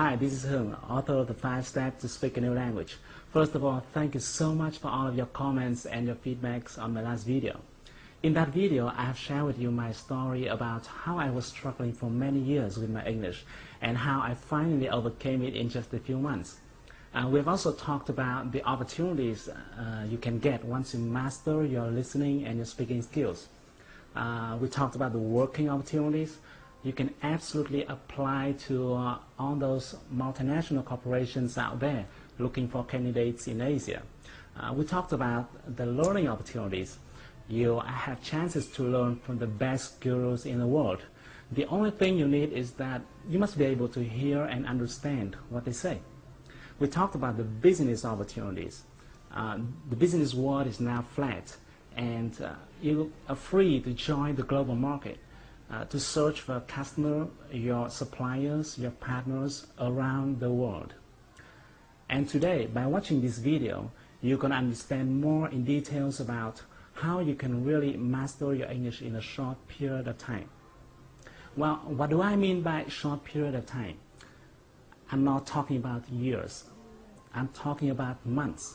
Hi, this is Hung, author of the 5 Steps to Speak a New Language. First of all, thank you so much for all of your comments and your feedbacks on my last video. In that video, I have shared with you my story about how I was struggling for many years with my English and how I finally overcame it in just a few months. We've also talked about the opportunities you can get once you master your listening and your speaking skills. We talked about the working opportunities you can absolutely apply to all those multinational corporations out there looking for candidates in Asia. We talked about the learning opportunities. You have chances to learn from the best gurus in the world. The only thing you need is that you must be able to hear and understand what they say. We talked about the business opportunities. The business world is now flat, and you are free to join the global market, to search for a customer, your suppliers, your partners around the world. And today, by watching this video, you're going to understand more in details about how you can really master your English in a short period of time. Well, what do I mean by short period of time? I'm not talking about years. I'm talking about months.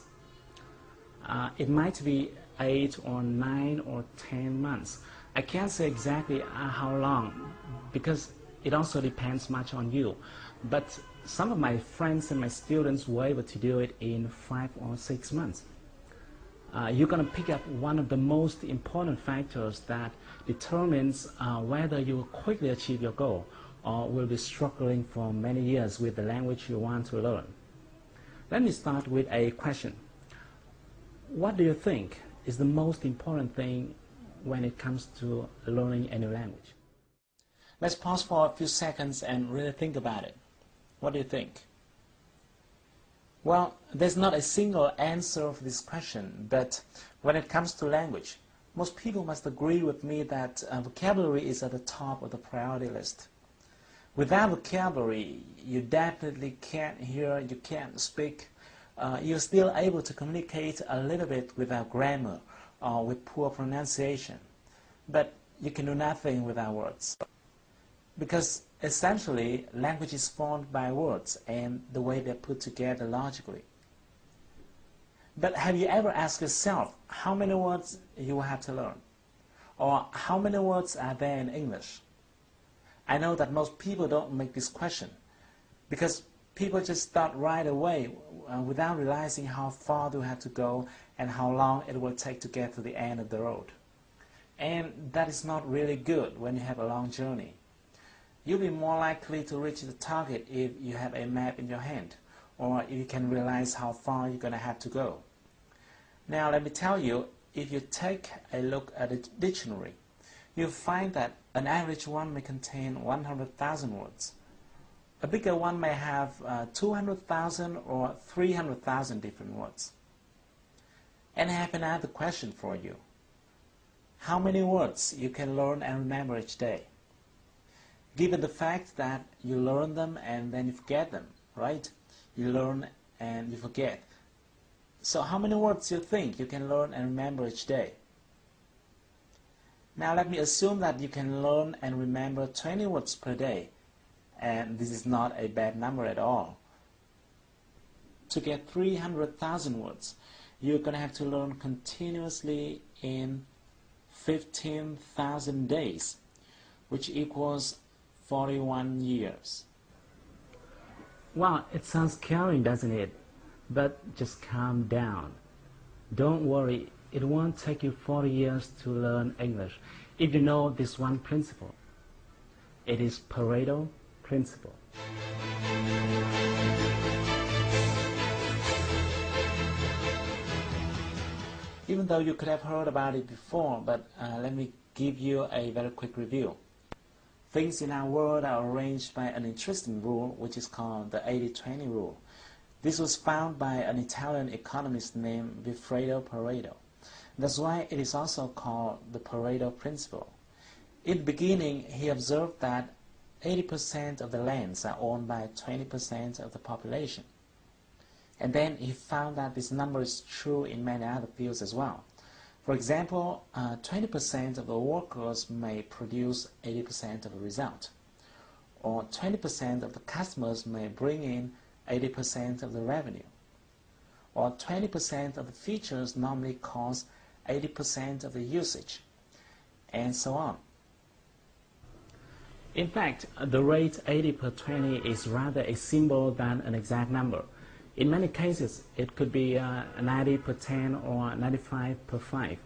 It might be 8 or 9 or 10 months. I can't say exactly how long because it also depends much on you. But some of my friends and my students were able to do it in 5 or 6 months. You're going to pick up one of the most important factors that determines whether you will quickly achieve your goal or will be struggling for many years with the language you want to learn. Let me start with a question. What do you think is the most important thing when it comes to learning a new language? Let's pause for a few seconds and really think about it. What do you think? Well, there's not a single answer for this question, but when it comes to language, most people must agree with me that vocabulary is at the top of the priority list. Without vocabulary, you definitely can't hear, you can't speak. You're still able to communicate a little bit without grammar or with poor pronunciation, but you can do nothing without words. Because essentially, language is formed by words and the way they're put together logically. But have you ever asked yourself how many words you will have to learn? Or how many words are there in English? I know that most people don't make this question because people just start right away without realizing how far they have to go and how long it will take to get to the end of the road. And that is not really good when you have a long journey. You'll be more likely to reach the target if you have a map in your hand or if you can realize how far you're going to have to go. Now let me tell you, if you take a look at a dictionary, you'll find that an average one may contain 100,000 words. A bigger one may have 200,000 or 300,000 different words. And I have another question for you. How many words you can learn and remember each day? Given the fact that you learn them and then you forget them, right? You learn and you forget. So how many words do you think you can learn and remember each day? Now let me assume that you can learn and remember 20 words per day. And this is not a bad number at all. To get 300,000 words, you're going to have to learn continuously in 15,000 days, which equals 41 years. Well, it sounds scary, doesn't it? But just calm down. Don't worry, it won't take you 40 years to learn English if you know this one principle. It is Pareto principle. Even though you could have heard about it before, but let me give you a very quick review. Things in our world are arranged by an interesting rule, which is called the 80-20 rule. This was found by an Italian economist named Vilfredo Pareto. That's why it is also called the Pareto principle. In the beginning, he observed that 80% of the lands are owned by 20% of the population. And then he found that this number is true in many other fields as well. For example, 20% of the workers may produce 80% of the result. or 20% of the customers may bring in 80% of the revenue, or 20% of the features normally cause 80% of the usage, and so on. In fact, the rate 80 per 20 is rather a symbol than an exact number. In many cases, it could be 90 per 10 or 95 per 5.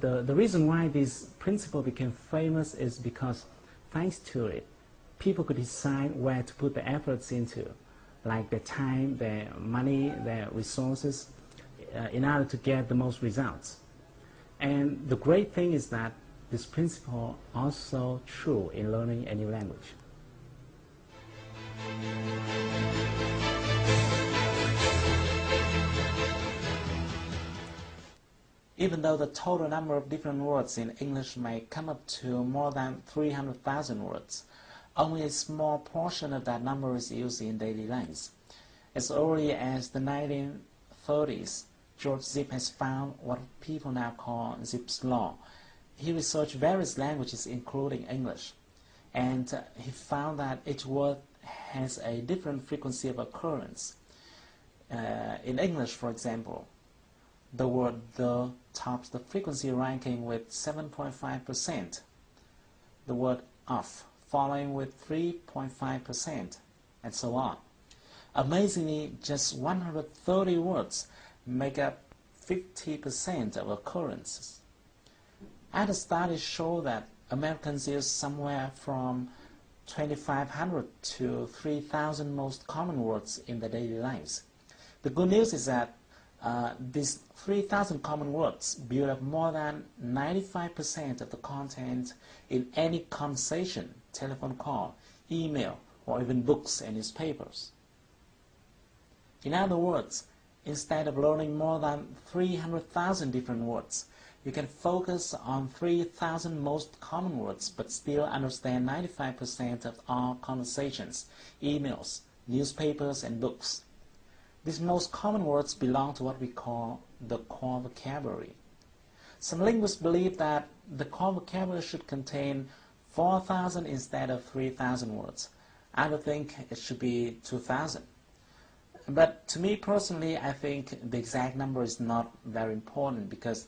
The reason why this principle became famous is because, thanks to it, people could decide where to put their efforts into, like their time, their money, their resources, in order to get the most results. And the great thing is that this principle is also true in learning a new language. Even though the total number of different words in English may come up to more than 300,000 words, only a small portion of that number is used in daily lives. As early as the 1930s, George Zip has found what people now call Zipf's law. He researched various languages, including English, and he found that each word has a different frequency of occurrence. In English, for example, the word "the" tops the frequency ranking with 7.5%, the word "of" following with 3.5%, and so on. Amazingly, just 130 words make up 50% of occurrences. Other studies show that Americans use somewhere from 2,500 to 3,000 most common words in their daily lives. The good news is that these 3,000 common words build up more than 95% of the content in any conversation, telephone call, email, or even books and newspapers. In other words, instead of learning more than 300,000 different words, you can focus on 3,000 most common words but still understand 95% of all conversations, emails, newspapers, and books. These most common words belong to what we call the core vocabulary. Some linguists believe that the core vocabulary should contain 4,000 instead of 3,000 words. Others think it should be 2,000. But to me personally, I think the exact number is not very important, because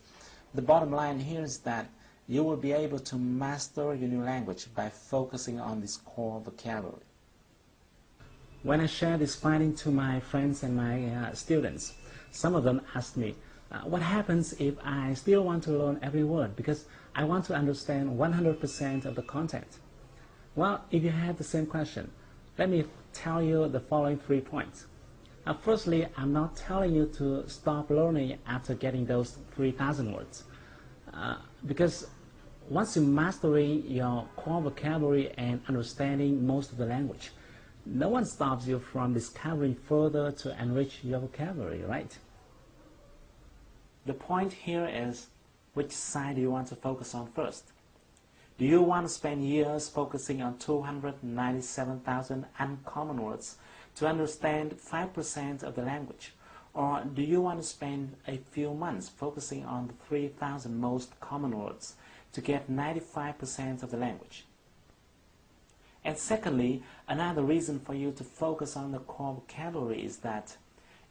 the bottom line here is that you will be able to master your new language by focusing on this core vocabulary. When I share this finding to my friends and my students, some of them ask me, what happens if I still want to learn every word because I want to understand 100% of the content? Well, if you have the same question, let me tell you the following 3 points. Firstly, I'm not telling you to stop learning after getting those 3,000 words, because once you're mastering your core vocabulary and understanding most of the language, no one stops you from discovering further to enrich your vocabulary, right? The point here is, which side do you want to focus on first? Do you want to spend years focusing on 297,000 uncommon words to understand 5% of the language? Or do you want to spend a few months focusing on the 3,000 most common words to get 95% of the language? And secondly, another reason for you to focus on the core vocabulary is that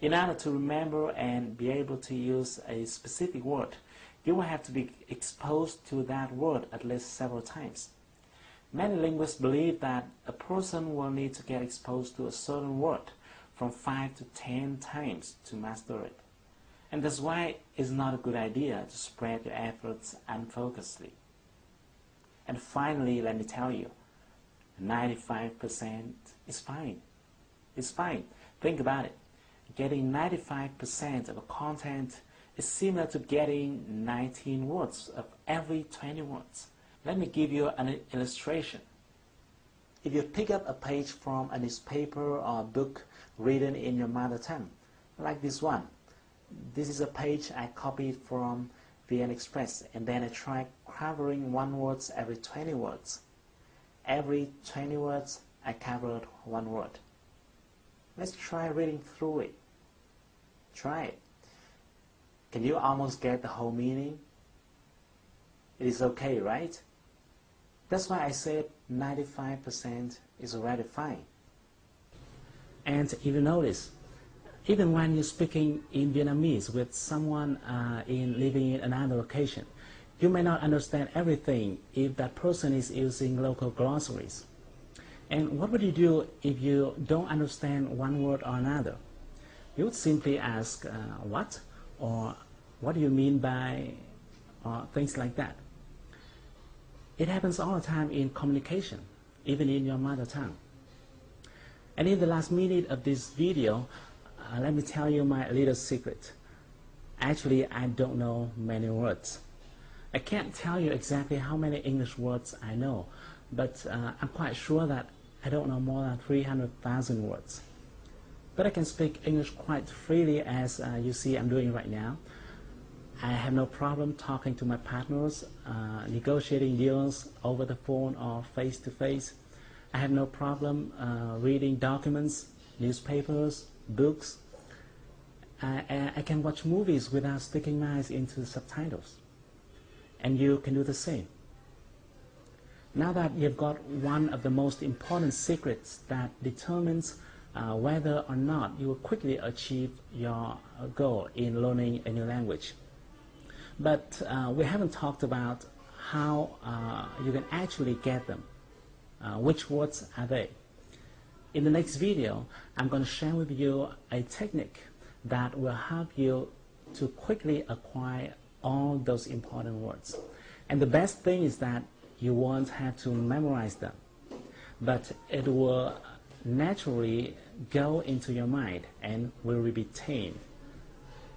in order to remember and be able to use a specific word, you will have to be exposed to that word at least several times. Many linguists believe that a person will need to get exposed to a certain word from 5 to 10 times to master it. And that's why it's not a good idea to spread your efforts unfocusedly. And finally, let me tell you, 95% is fine. It's fine. Think about it. Getting 95% of the content is similar to getting 19 words of every 20 words. Let me give you an illustration. If you pick up a page from a newspaper or a book written in your mother tongue, like this one. This is a page I copied from VN Express, and then I tried covering one word every 20 words. Every 20 words, I covered one word. Let's try reading through it. Try it. Can you almost get the whole meaning? It is okay, right? That's why I said 95% is already fine. And if you notice, even when you're speaking in Vietnamese with someone living in another location, you may not understand everything if that person is using local glossaries. And what would you do if you don't understand one word or another? You would simply ask, what? Or what do you mean by, or things like that. It happens all the time in communication, even in your mother tongue. And in the last minute of this video, let me tell you my little secret. Actually, I don't know many words. I can't tell you exactly how many English words I know, but I'm quite sure that I don't know more than 300,000 words. But I can speak English quite freely, as you see I'm doing right now. I have no problem talking to my partners, negotiating deals over the phone or face-to-face. I have no problem reading documents, newspapers, books. I can watch movies without sticking my eyes into the subtitles. And you can do the same. Now that you've got one of the most important secrets that determines whether or not you will quickly achieve your goal in learning a new language. But we haven't talked about how you can actually get them. Which words are they? In the next video, I'm going to share with you a technique that will help you to quickly acquire all those important words. And the best thing is that you won't have to memorize them, but it will naturally go into your mind and will be retained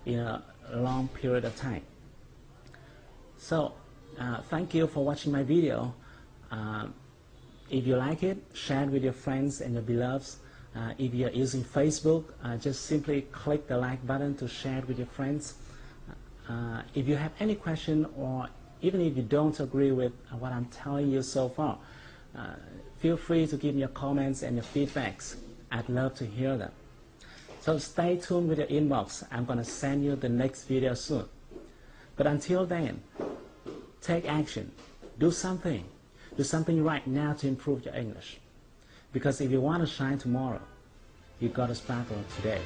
in a long period of time. So, thank you for watching my video. If you like it, share it with your friends and your beloveds. If you're using Facebook, just simply click the like button to share it with your friends. If you have any question, or even if you don't agree with what I'm telling you so far, feel free to give me your comments and your feedbacks. I'd love to hear them. So stay tuned with your inbox. I'm going to send you the next video soon. But until then, take action. Do something. Do something right now to improve your English. Because if you want to shine tomorrow, you've got to sparkle today.